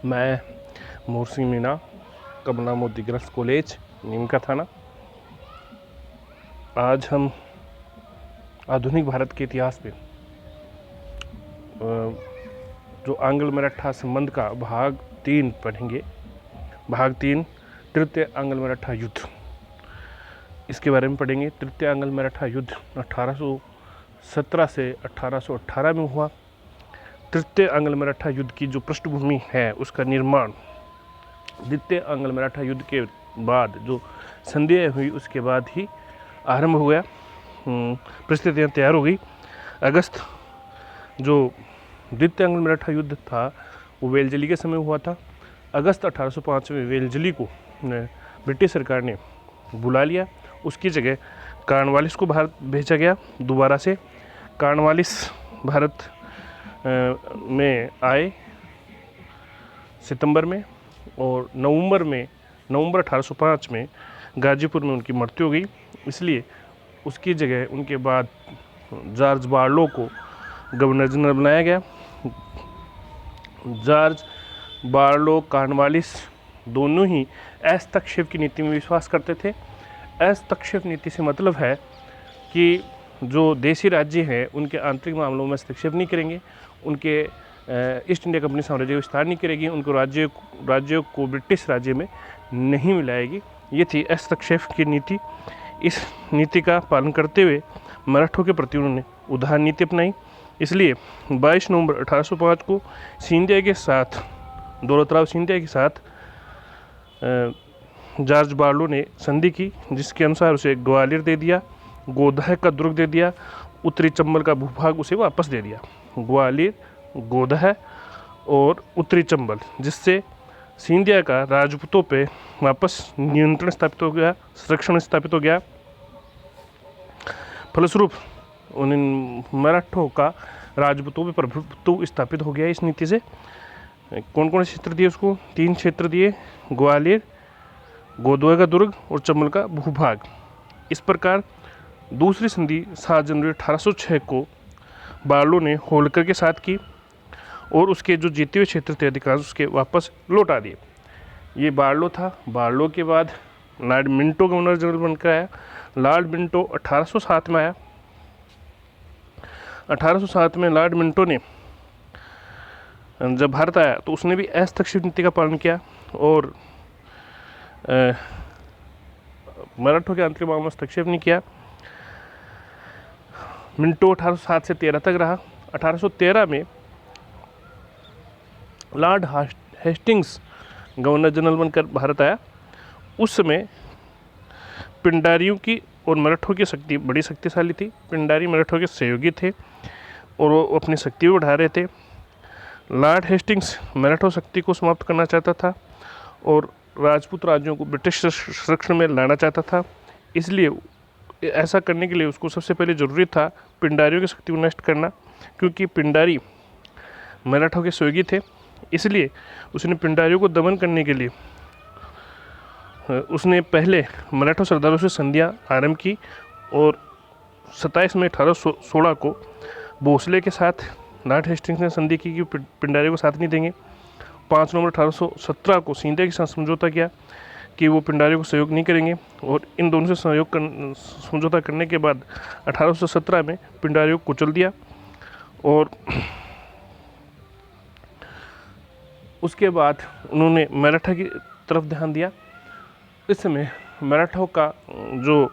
मैं मोहसिन मीना, कमला Modi girls college, नीम का थाना। आज हम आधुनिक भारत के इतिहास में जो आंग्ल मराठा संबंध का भाग 3 पढ़ेंगे। भाग 3 तृतीय आंग्ल मराठा युद्ध, इसके बारे में पढ़ेंगे। तृतीय आंग्ल मराठा युद्ध 1817 से 1818 में हुआ। तृतीय आंग्ल मराठा युद्ध की जो पृष्ठभूमि है उसका निर्माण द्वितीय आंग्ल मराठा युद्ध के बाद जो संधि हुई उसके बाद ही आरंभ हो गया। परिस्थितियाँ तैयार हो गई। अगस्त जो द्वितीय आंग्ल मराठा युद्ध था वो वेलजली के समय हुआ था। अगस्त 1805 में वेलजली को ब्रिटिश सरकार ने बुला लिया। उसकी जगह कॉर्नवालिस को भारत भेजा गया दोबारा से। कॉर्नवालिस भारत में आए सितंबर में, और नवंबर 1805 में गाजीपुर में उनकी मृत्यु हो गई। इसलिए उसकी जगह उनके बाद जॉर्ज बार्लो को गवर्नर जनरल बनाया गया। जॉर्ज बार्लो, कॉर्नवालिस दोनों ही हस्तक्षेप की नीति में विश्वास करते थे। हस्तक्षेप नीति से मतलब है कि जो देशी राज्य हैं उनके आंतरिक मामलों में हस्तक्षेप नहीं करेंगे, उनके ईस्ट इंडिया कंपनी साम्राज्य का विस्तार नहीं करेगी, उनको राज्यों को ब्रिटिश राज्य में नहीं मिलाएगी। ये थी हस्तक्षेप की नीति। इस नीति का पालन करते हुए मराठों के प्रति उन्होंने उदार नीति अपनाई। इसलिए 22 नवंबर 1805 को सिंधिया के साथ, दौलतराव सिंधिया के साथ जॉर्ज बार्लो ने संधि की, जिसके अनुसार उसे ग्वालियर दे दिया, गोदह का दुर्ग दे दिया, उत्तरी चंबल का भूभाग उसे वापस दे दिया। ग्वालियर, गोदह और उत्तरी चंबल, जिससे सिंधिया का राजपूतों पे वापस नियंत्रण स्थापित हो गया, संरक्षण स्थापित हो गया। फलस्वरूप उन मराठों का राजपूतों पे प्रभुत्व स्थापित हो गया इस नीति से। कौन कौन से क्षेत्र दिए उसको? 3 क्षेत्र दिए, ग्वालियर, गोदवा का दुर्ग और चंबल का भूभाग। इस प्रकार दूसरी संधि 7 जनवरी 1806 को बार्लो ने होल्कर के साथ की और उसके जो जीते हुए क्षेत्र थे अधिकांश उसके वापस लौटा दिए। ये बार्लो था। बार्लो के बाद लॉर्ड मिंटो गवर्नर जनरल बनकर आया। लॉर्ड मिंटो 1807 में आया। 1807 में लॉर्ड मिंटो ने जब भारत आया तो उसने भी हस्तक्षेप नीति का पालन किया और मराठों के आंतरिक मामलों में हस्तक्षेप नहीं किया। मिंटो 1807 से 13 तक रहा। 1813 में लॉर्ड हेस्टिंग्स गवर्नर जनरल बनकर भारत आया। उस समय पिंडारियों की और मराठों की शक्ति बड़ी शक्तिशाली थी। पिंडारी मराठों के सहयोगी थे और वो अपनी शक्ति भी बढ़ा रहे थे। लॉर्ड हेस्टिंग्स मराठों शक्ति को समाप्त करना चाहता था और राजपूत राज्यों को ब्रिटिश संरक्षण में लाना चाहता था। इसलिए ऐसा करने के लिए उसको सबसे पहले ज़रूरी था पिंडारियों की शक्ति को नष्ट करना, क्योंकि पिंडारी मराठों के सहयोगी थे। इसलिए उसने पिंडारियों को दमन करने के लिए उसने पहले मराठा सरदारों से संधियां आरंभ की और 27 मई 1816 को भोसले के साथ लॉर्ड हेस्टिंग्स ने संधि की कि पिंडारियों को साथ नहीं देंगे। 5 नवंबर 1817 को सिंधिया के साथ समझौता किया कि वो पिंडारियों को सहयोग नहीं करेंगे, और इन दोनों से समझौता करने के बाद 1817 में पिंडारियों को कुचल दिया। और उसके बाद उन्होंने मराठा की तरफ ध्यान दिया। इस समय मराठों का जो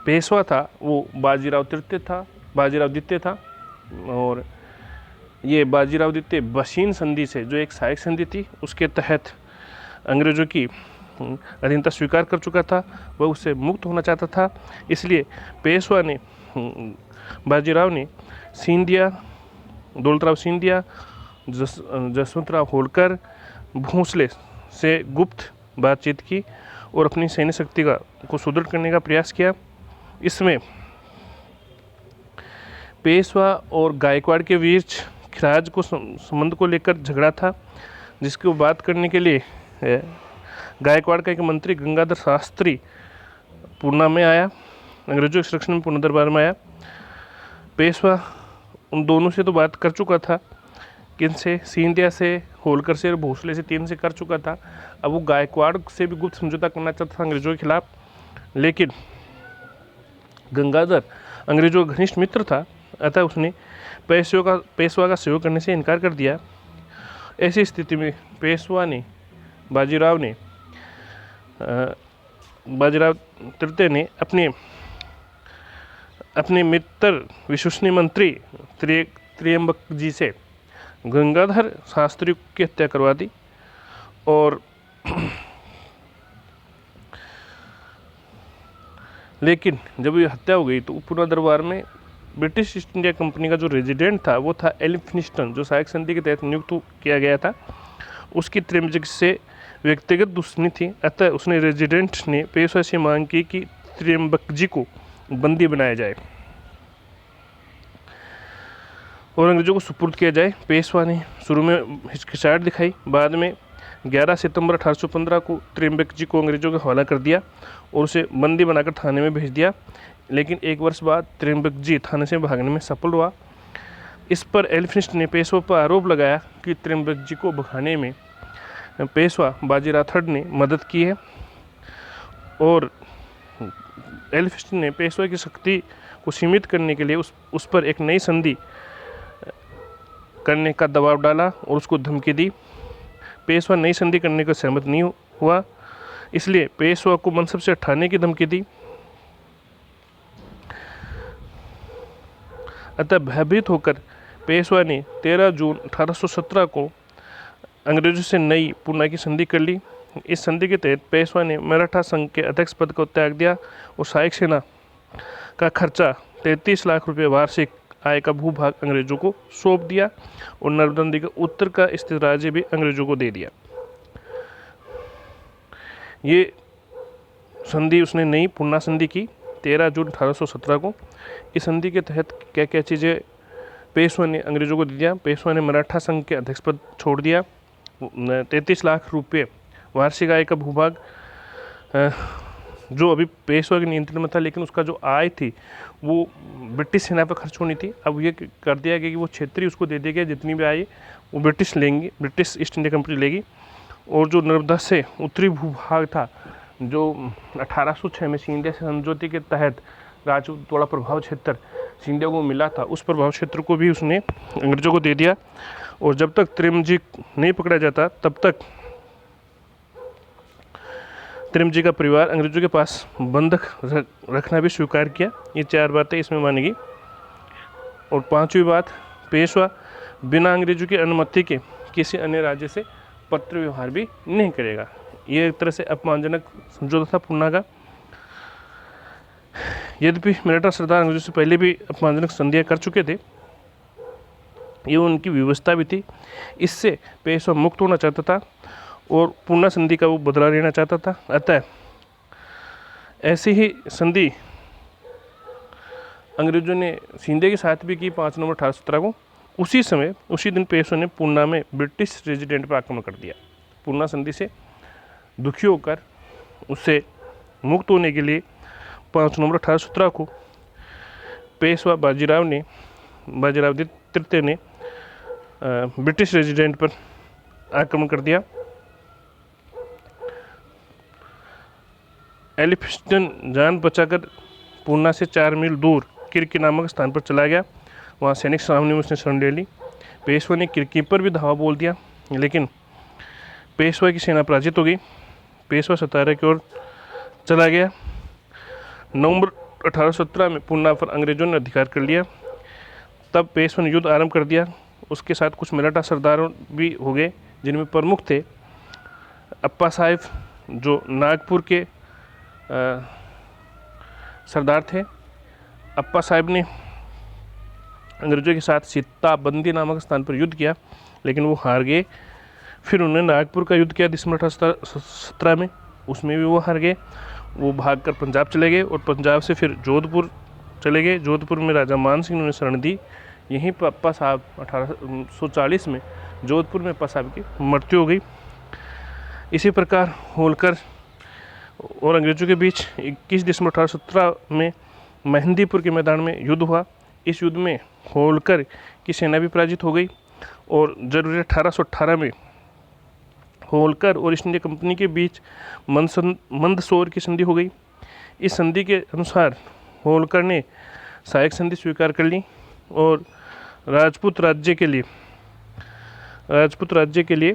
पेशवा था वो बाजीराव द्वितीय था, और ये बाजीराव द्वितीय बशीन संधि से, जो एक सहायक संधि थी, उसके तहत अंग्रेजों की अधीनता स्वीकार कर चुका था, वह उससे मुक्त होना चाहता था। इसलिए पेशवा ने, बाजीराव ने दौलतराव सिंधिया, जसवंतराव होल्कर, भोसले से गुप्त बातचीत की और अपनी सैन्य शक्ति को सुदृढ़ करने का प्रयास किया। इसमें पेशवा और गायकवाड़ के बीच खिराज को संबंध को लेकर झगड़ा था, जिसको बात करने के लिए गायकवाड़ का एक मंत्री गंगाधर शास्त्री पूना में आया, अंग्रेजों के संरक्षण में पूना दरबार में आया। पेशवा उन दोनों से तो बात कर चुका था किन से, सिंधिया से, होलकर से और भोसले से, 3 से कर चुका था। अब वो गायकवाड़ से भी गुप्त समझौता करना चाहता था अंग्रेजों के खिलाफ, लेकिन गंगाधर अंग्रेजों का घनिष्ठ मित्र था, अतः उसने पेशवा का सहयोग करने से इनकार कर दिया। ऐसी स्थिति में बाजीराव तृतीय ने अपने मित्र विश्वसनीय मंत्री त्र्यंबक जी से गंगाधर शास्त्री की हत्या करवा दी। और लेकिन जब ये हत्या हो गई तो पूना दरबार में ब्रिटिश ईस्ट इंडिया कंपनी का जो रेजिडेंट था वो था एलिफिंस्टन, जो सहायक संधि के तहत नियुक्त किया गया था। उसकी त्रियम्बक से व्यक्तिगत दुश्मनी थी, अतः उसने रेजिडेंट ने पेशवा से मांग की कि त्र्यंबक जी को बंदी बनाया जाए और अंग्रेजों को सुपुर्द किया जाए। पेशवा ने शुरू में हिचकिचाहट दिखाई, बाद में 11 सितंबर 1815 को त्र्यंबक जी को अंग्रेजों के हवाला कर दिया और उसे बंदी बनाकर थाने में भेज दिया। लेकिन 1 वर्ष बाद त्र्यंबक जी थाने से भागने में सफल हुआ। इस पर एलिफिंस्टन ने पेशवा पर आरोप लगाया कि त्र्यंबक जी को भगाने में पेशवा बाजीराव ने मदद की है और एलिफिंस्टन ने पेशवा की शक्ति को सीमित करने के लिए उस पर एक नई संधि करने का दबाव डाला और उसको धमकी दी। पेशवा नई संधि करने को सहमत नहीं हुआ, इसलिए पेशवा को मनसब से हटाने की धमकी दी। अतः भयभीत होकर पेशवा ने 13 जून 1817 को अंग्रेजों से नई पूना की संधि कर ली। इस संधि के तहत पेशवा ने मराठा संघ के अध्यक्ष पद को त्याग दिया और सहायक सेना का खर्चा 33 लाख रुपये वार्षिक आय का भूभाग अंग्रेजों को सौंप दिया और नर्मदा नदी के उत्तर का स्थित राज्य भी अंग्रेजों को दे दिया। ये संधि उसने नई पूना संधि की 13 जून 1817 को। इस संधि के तहत क्या क्या चीज़ें पेशवा ने अंग्रेजों को दे दिया। पेशवा ने मराठा संघ के अध्यक्ष पद छोड़ दिया, 33 लाख रुपये वार्षिक आय का भूभाग जो अभी पेशवा के नियंत्रण में था, लेकिन उसका जो आय थी वो ब्रिटिश सेना पर खर्च होनी थी। अब ये कर दिया गया कि वो क्षेत्रीय उसको दे दिया गया, जितनी भी आय वो ब्रिटिश लेंगी, ब्रिटिश ईस्ट इंडिया कंपनी लेगी। और जो नर्मदा से उत्तरी भूभाग था, जो 1806 में सिंधिया समझौते के तहत राजपूत वाला प्रभाव क्षेत्र सिंधिया को मिला था, उस प्रभाव क्षेत्र को भी उसने अंग्रेजों को दे दिया। और जब तक त्रियम्बक नहीं पकड़ा जाता तब तक त्रियम्बक का परिवार अंग्रेजों के पास बंधक रखना भी स्वीकार किया। ये 4 बातें इसमें मानी गई। और 5वीं बात, पेशवा बिना अंग्रेजों की अनुमति के किसी अन्य राज्य से पत्र व्यवहार भी नहीं करेगा। ये एक तरह से अपमानजनक समझौता था पूना का। यद्यपि मराठा सरदार अंग्रेजों से पहले भी अपमानजनक संधियां कर चुके थे, ये उनकी व्यवस्था भी थी। इससे पेशवा मुक्त होना चाहता था और पूना संधि का वो बदला लेना चाहता था। अतः ऐसी ही संधि अंग्रेजों ने सिंधिया के साथ भी की 5 नवंबर 1817 को। उसी दिन पेशवा ने पूना में ब्रिटिश रेजिडेंट पर आक्रमण कर दिया। पूना संधि से दुखी होकर उससे मुक्त होने के लिए 5 नवंबर 1817 को पेशवा बाजीराव तृतीय ने ब्रिटिश रेजिडेंट पर आक्रमण कर दिया। एलिफिंस्टन जान बचाकर पूना से 4 मील दूर किरकी नामक स्थान पर चला गया। वहाँ सैनिक सामने में उसने शरण ले ली। पेशवा ने किरकी पर भी धावा बोल दिया, लेकिन पेशवा की सेना पराजित हो गई। पेशवा सतारा की ओर चला गया। नवंबर 1817 में पूना पर अंग्रेजों ने अधिकार कर लिया। तब पेशवा ने युद्ध आरंभ कर दिया। उसके साथ कुछ मराठा सरदारों भी हो गए, जिनमें प्रमुख थे अप्पा साहेब, जो नागपुर के सरदार थे। अप्पा साहेब ने अंग्रेजों के साथ सीताबंदी नामक स्थान पर युद्ध किया, लेकिन वो हार गए। फिर उन्होंने नागपुर का युद्ध किया दिसंबर 1817 में, उसमें भी वो हार गए। वो भागकर पंजाब चले गए और पंजाब से फिर जोधपुर चले गए। जोधपुर में राजा मान सिंह ने उन्हें शरण दी। यहीं पर अप्पा साहब 1840 में जोधपुर में अप्पा साहब की मृत्यु हो गई। इसी प्रकार होलकर और अंग्रेजों के बीच 21 दिसंबर 1817 में मेहंदीपुर के मैदान में युद्ध हुआ। इस युद्ध में होलकर की सेना भी पराजित हो गई और जनवरी 1818 में होलकर और ईस्ट इंडिया कंपनी के बीच मंदसौर की संधि हो गई। इस संधि के अनुसार होलकर ने सहायक संधि स्वीकार कर ली और राजपूत राज्य के लिए